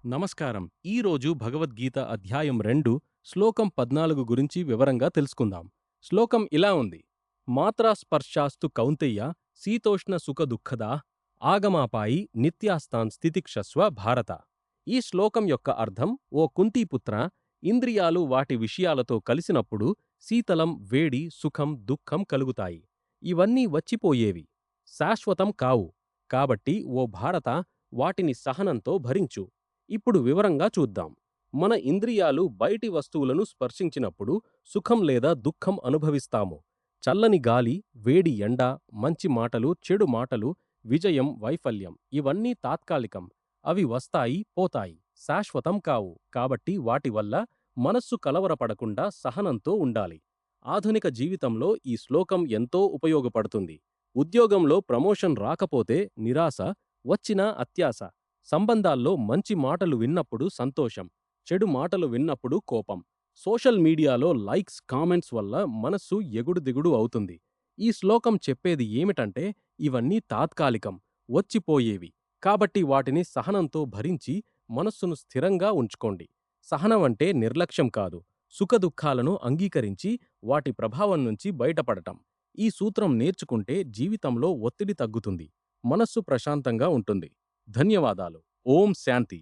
నమస్కారం. ఈరోజు భగవద్గీత అధ్యాయం 2 శ్లోకం 14 గురించి వివరంగా తెలుసుకుందాం. శ్లోకం ఇలా ఉంది: మాత్రా స్పర్శాస్తు కౌంతేయ శీతోష్ణ సుఖ దుఃఖదా ఆగమాపాయి నిత్యాస్తాన్ స్థితిక్షస్వ భారత. ఈ శ్లోకం యొక్క అర్థం: ఓ కుంతీపుత్ర, ఇంద్రియాలు వాటి విషయాలతో కలిసినప్పుడు శీతలం, వేడి, సుఖం, దుఃఖం కలుగుతాయి. ఇవన్నీ వచ్చిపోయేవి, శాశ్వతం కావు. కాబట్టి ఓ భారత, వాటిని సహనంతో భరించు. ఇప్పుడు వివరంగా చూద్దాం. మన ఇంద్రియాలు బయటి వస్తువులను స్పర్శించినప్పుడు సుఖం లేదా దుఃఖం అనుభవిస్తాము. చల్లని గాలి, వేడి ఎండ, మంచి మాటలు, చెడు మాటలు, విజయం, వైఫల్యం ఇవన్నీ తాత్కాలికం. అవి వస్తాయి, పోతాయి, శాశ్వతం కావు. కాబట్టి వాటి వల్ల మనస్సు కలవరపడకుండా సహనంతో ఉండాలి. ఆధునిక జీవితంలో ఈ శ్లోకం ఎంతో ఉపయోగపడుతుంది. ఉద్యోగంలో ప్రమోషన్ రాకపోతే నిరాశ, వచ్చినా అత్యాశ. సంబంధాల్లో మంచి మాటలు విన్నప్పుడు సంతోషం, చెడు మాటలు విన్నప్పుడు కోపం. సోషల్ మీడియాలో లైక్స్, కామెంట్స్ వల్ల మనస్సు ఎగుడు దిగుడు అవుతుంది. ఈ శ్లోకం చెప్పేది ఏమిటంటే, ఇవన్నీ తాత్కాలికం, వచ్చిపోయేవి. కాబట్టి వాటిని సహనంతో భరించి మనస్సును స్థిరంగా ఉంచుకోండి. సహనం అంటే నిర్లక్ష్యం కాదు, సుఖదుఖాలను అంగీకరించి వాటి ప్రభావం నుంచి బయటపడటం. ఈ సూత్రం నేర్చుకుంటే జీవితంలో ఒత్తిడి తగ్గుతుంది, మనస్సు ప్రశాంతంగా ఉంటుంది. ధన్యవాదాలు. ఓం శాంతి.